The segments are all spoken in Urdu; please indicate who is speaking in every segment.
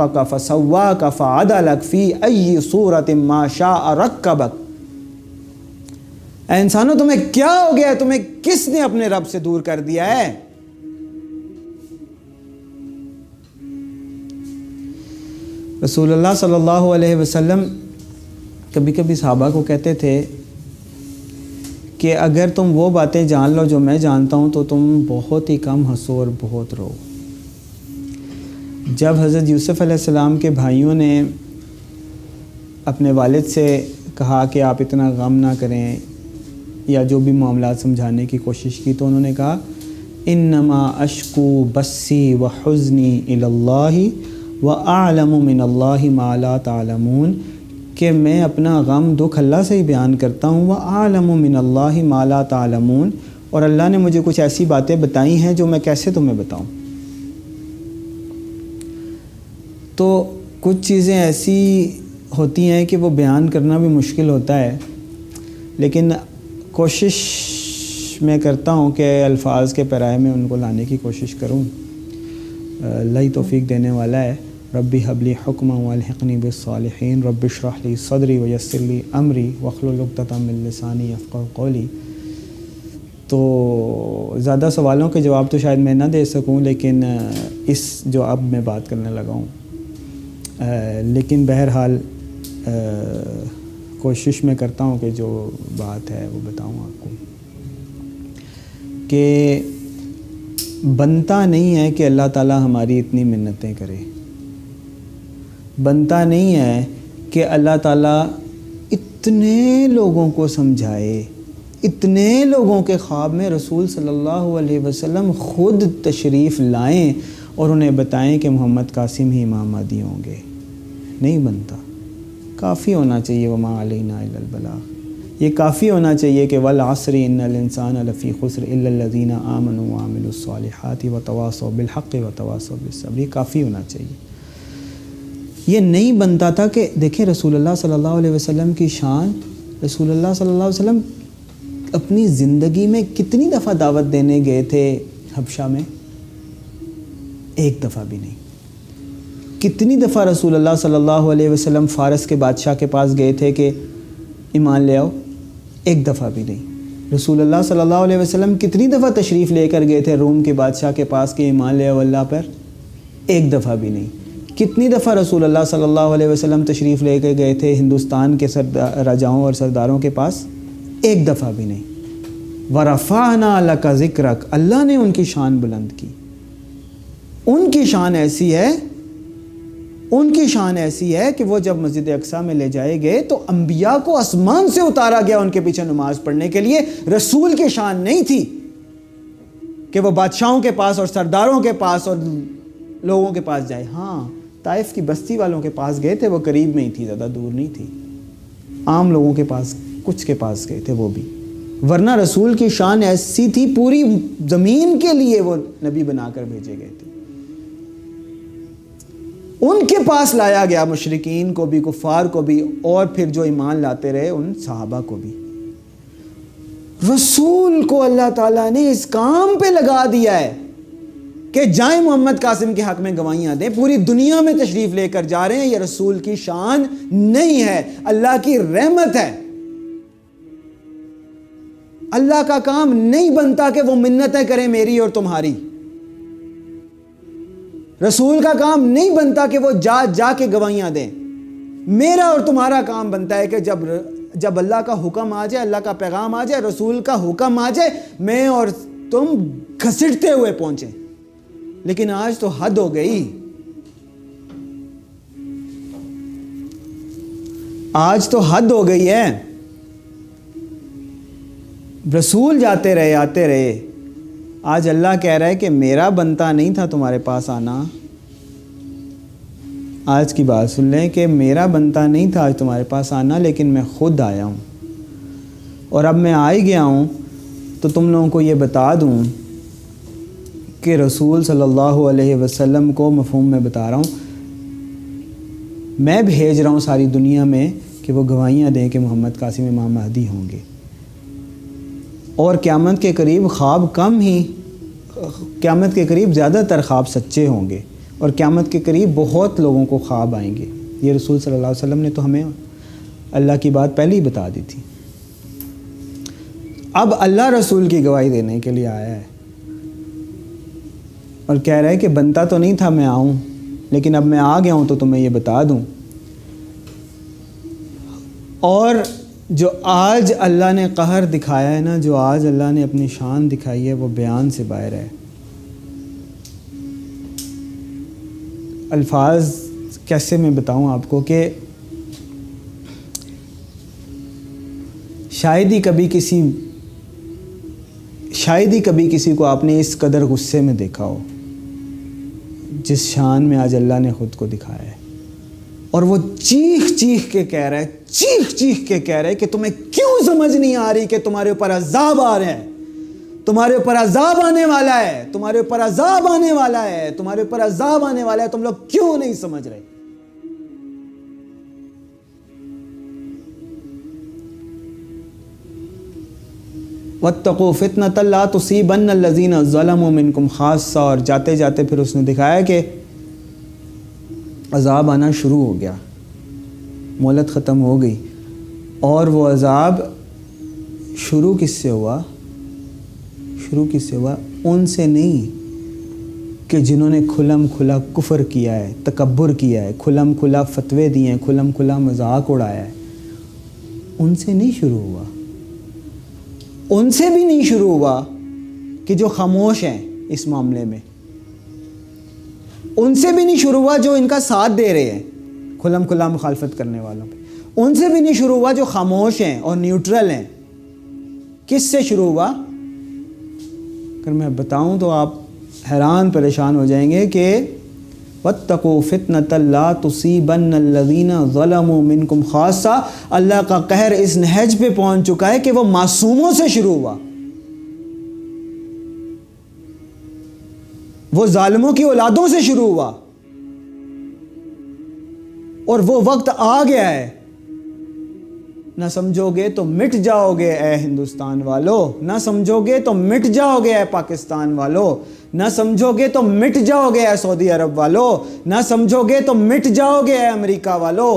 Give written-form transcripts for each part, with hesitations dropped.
Speaker 1: خلقک فسواک فعدلک فی ای صورت ما شاء رکبک. اے انسانوں تمہیں کیا ہو گیا ہے؟ تمہیں کس نے اپنے رب سے دور کر دیا ہے؟ رسول اللہ صلی اللہ علیہ وسلم کبھی کبھی صحابہ کو کہتے تھے کہ اگر تم وہ باتیں جان لو جو میں جانتا ہوں تو تم بہت ہی کم ہنسو اور بہت رو. جب حضرت یوسف علیہ السلام کے بھائیوں نے اپنے والد سے کہا کہ آپ اتنا غم نہ کریں یا جو بھی معاملات سمجھانے کی کوشش کی، تو انہوں نے کہا انما اشکو بسی وحزنی الی اللہ واعلم من اللہ ما لا تعلمون، کہ میں اپنا غم دکھ اللہ سے ہی بیان کرتا ہوں. واعلم من اللہ ما لا تعلمون، اور اللہ نے مجھے کچھ ایسی باتیں بتائی ہیں جو میں کیسے تمہیں بتاؤں. تو کچھ چیزیں ایسی ہوتی ہیں کہ وہ بیان کرنا بھی مشکل ہوتا ہے، لیکن کوشش میں کرتا ہوں کہ الفاظ کے پیرائے میں ان کو لانے کی کوشش کروں. اللہ ہی توفیق دینے والا ہے. ربی حبلی حکما والحقنی بالصالحین رب اشرح لی صدری ویسر لی امری واحلل عقدۃ من لسانی یفقہوا قولی. تو زیادہ سوالوں کے جواب تو شاید میں نہ دے سکوں، لیکن اس جو اب میں بات کرنے لگا ہوں، لیکن بہرحال کوشش میں کرتا ہوں کہ جو بات ہے وہ بتاؤں آپ کو. کہ بنتا نہیں ہے کہ اللہ تعالیٰ ہماری اتنی منتیں کرے، بنتا نہیں ہے کہ اللہ تعالیٰ اتنے لوگوں کو سمجھائے، اتنے لوگوں کے خواب میں رسول صلی اللہ علیہ وسلم خود تشریف لائیں اور انہیں بتائیں کہ محمد قاسم ہی امام مہدی ہوں گے. نہیں بنتا. کافی ہونا چاہیے وما علینا الا البلاغ. یہ کافی ہونا چاہیے کہ والعصر ان الانسان لفی خسر الا الذین آمنوا وعملوا الصالحات وتواصوا بالحق وتواصوا بالصبر. یہ کافی ہونا چاہیے. یہ نہیں بنتا تھا کہ دیکھیں رسول اللہ صلی اللہ علیہ وسلم کی شان. رسول اللہ صلی اللہ علیہ وسلم اپنی زندگی میں کتنی دفعہ دعوت دینے گئے تھے حبشہ میں؟ ایک دفعہ بھی نہیں. کتنی دفعہ رسول اللہ صلی اللہ علیہ وسلم فارس کے بادشاہ کے پاس گئے تھے کہ ایمان لے آؤ؟ ایک دفعہ بھی نہیں. رسول اللہ صلی اللہ علیہ وسلم کتنی دفعہ تشریف لے کر گئے تھے روم کے بادشاہ کے پاس کہ ایمان لے آؤ اللہ پر؟ ایک دفعہ بھی نہیں. کتنی دفعہ رسول اللہ صلی اللہ علیہ وسلم تشریف لے کے گئے تھے ہندوستان کے راجاؤں اور سرداروں کے پاس؟ ایک دفعہ بھی نہیں. وَرَفَعْنَا لَكَ ذِكْرَكَ. اللہ نے ان کی شان بلند کی. ان کی شان ایسی ہے، ان کی شان ایسی ہے کہ وہ جب مسجد اقصیٰ میں لے جائے گئے تو انبیاء کو آسمان سے اتارا گیا ان کے پیچھے نماز پڑھنے کے لیے. رسول کی شان نہیں تھی کہ وہ بادشاہوں کے پاس اور سرداروں کے پاس اور لوگوں کے پاس جائے. ہاں طائف کی بستی والوں کے پاس گئے تھے، وہ قریب میں ہی تھی، زیادہ دور نہیں تھی. عام لوگوں کے پاس، کچھ کے پاس گئے تھے وہ بھی. ورنہ رسول کی شان ایسی تھی، پوری زمین کے لیے وہ نبی بنا کر بھیجے گئے تھے. ان کے پاس لایا گیا، مشرکین کو بھی، کفار کو بھی، اور پھر جو ایمان لاتے رہے ان صحابہ کو بھی. رسول کو اللہ تعالیٰ نے اس کام پہ لگا دیا ہے کہ جائیں محمد قاسم کے حق میں گواہیاں دیں. پوری دنیا میں تشریف لے کر جا رہے ہیں. یہ رسول کی شان نہیں ہے، اللہ کی رحمت ہے. اللہ کا کام نہیں بنتا کہ وہ منتیں کریں میری اور تمہاری. رسول کا کام نہیں بنتا کہ وہ جا کے گواہیاں دیں. میرا اور تمہارا کام بنتا ہے کہ جب اللہ کا حکم آ جائے، اللہ کا پیغام آ جائے، رسول کا حکم آ جائے، میں اور تم گھسٹتے ہوئے پہنچیں. لیکن آج تو حد ہو گئی. آج تو حد ہو گئی ہے. رسول جاتے رہے، آتے رہے. آج اللہ کہہ رہا ہے کہ میرا بنتا نہیں تھا تمہارے پاس آنا. آج کی بات سن لیں کہ میرا بنتا نہیں تھا آج تمہارے پاس آنا، لیکن میں خود آیا ہوں. اور اب میں آ ہی گیا ہوں تو تم لوگوں کو یہ بتا دوں کہ رسول صلی اللہ علیہ وسلم کو مفہوم میں بتا رہا ہوں، میں بھیج رہا ہوں ساری دنیا میں کہ وہ گواہیاں دیں کہ محمد قاسم امام مہدی ہوں گے. اور قیامت کے قریب خواب کم ہی، قیامت کے قریب زیادہ تر خواب سچے ہوں گے. اور قیامت کے قریب بہت لوگوں کو خواب آئیں گے. یہ رسول صلی اللہ علیہ وسلم نے تو ہمیں اللہ کی بات پہلے ہی بتا دی تھی. اب اللہ رسول کی گواہی دینے کے لیے آیا ہے اور کہہ رہا ہے کہ بنتا تو نہیں تھا میں آؤں، لیکن اب میں آ گیا ہوں تو تمہیں یہ بتا دوں. اور جو آج اللہ نے قہر دکھایا ہے نا، جو آج اللہ نے اپنی شان دکھائی ہے، وہ بیان سے باہر ہے. الفاظ کیسے میں بتاؤں آپ کو کہ شاید ہی کبھی کسی کو آپ نے اس قدر غصے میں دیکھا ہو جس شان میں آج اللہ نے خود کو دکھایا ہے. اور وہ چیخ کے کہہ رہا ہے کہ تمہیں کیوں سمجھ نہیں آ رہی کہ تمہارے اوپر عذاب آ رہا ہے، تمہارے اوپر عذاب آنے والا ہے، تمہارے اوپر عذاب آنے والا ہے، تمہارے اوپر عذاب آنے والا ہے، تم لوگ کیوں نہیں سمجھ رہے. وَاتَّقُوا فِتْنَةً لَا تُصِيبَنَّ الَّذِينَ ظَلَمُوا مِنْكُمْ خَاصَّةً. اور جاتے جاتے پھر اس نے دکھایا کہ عذاب آنا شروع ہو گیا، مہلت ختم ہو گئی. اور وہ عذاب شروع کس سے ہوا؟ ان سے نہیں کہ جنہوں نے کھلم کھلا کفر کیا ہے، تکبر کیا ہے، کھلم کھلا فتوے دیے ہیں، کھلم کھلا مذاق اڑایا ہے. ان سے نہیں شروع ہوا. ان سے بھی نہیں شروع ہوا کہ جو خاموش ہیں اس معاملے میں. ان سے بھی نہیں شروع ہوا جو ان کا ساتھ دے رہے ہیں کھلم کھلا مخالفت کرنے والوں پہ. ان سے بھی نہیں شروع ہوا جو خاموش ہیں اور نیوٹرل ہیں. کس سے شروع ہوا؟ اگر میں بتاؤں تو آپ حیران پریشان ہو جائیں گے کہ وَاتَّقُوا فِتْنَةً لَا تُصِيبَنَّ الَّذِينَ ظَلَمُوا مِنْكُمْ خَاصَّةً. اللہ کا قہر اس نہج پہ پہنچ چکا ہے کہ وہ معصوموں سے شروع ہوا، وہ ظالموں کی اولادوں سے شروع ہوا. اور وہ وقت آ گیا ہے، نہ سمجھو گے تو مٹ جاؤ گے اے ہندوستان والو، نہ سمجھو گے تو مٹ جاؤ گے اے پاکستان والو، نہ سمجھو گے تو مٹ جاؤ گے اے سعودی عرب والو، نہ سمجھو گے تو مٹ جاؤ گے اے امریکہ والو،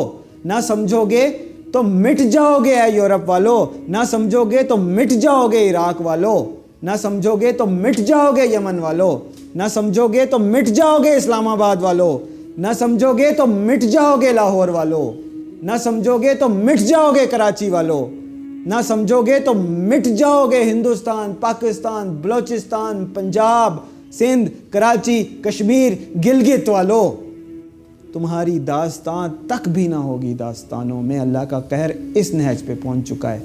Speaker 1: نہ سمجھو گے تو مٹ جاؤ گے اے یورپ والو، نہ سمجھو گے تو مٹ جاؤ گے عراق والو، نہ سمجھو گے تو مٹ جاؤ گے یمن والو، نہ سمجھو گے تو مٹ جاؤ گے اسلام آباد والو، نہ سمجھو گے تو مٹ جاؤ گے لاہور والو، نہ سمجھو گے تو مٹ جاؤ گے کراچی والو، نہ سمجھو گے تو مٹ جاؤ گے ہندوستان، پاکستان، بلوچستان، پنجاب، سندھ، کراچی، کشمیر، گلگت والو. تمہاری داستان تک بھی نہ ہوگی داستانوں میں. اللہ کا قہر اس نہج پہ پہنچ چکا ہے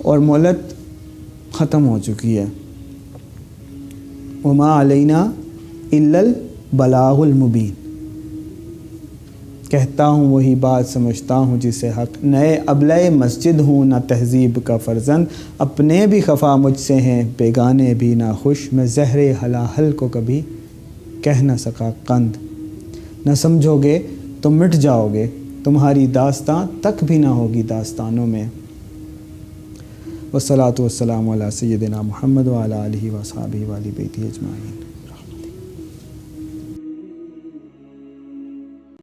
Speaker 1: اور مہلت ختم ہو چکی ہے. وما علینا الا البلاغ المبین. کہتا ہوں وہی بات سمجھتا ہوں جسے حق. نئے ابلۂ مسجد ہوں نہ تہذیب کا فرزند، اپنے بھی خفا مجھ سے ہیں بیگانے بھی نہ خوش. میں زہر ہلاہل کو کبھی کہہ نہ سکا قند. نہ سمجھو گے تو مٹ جاؤ گے، تمہاری داستان تک بھی نہ ہوگی داستانوں میں. والصلاۃ والسلام علی سیدنا محمد وعلی آلہ وصحبہ وآل بیتہ اجمعین.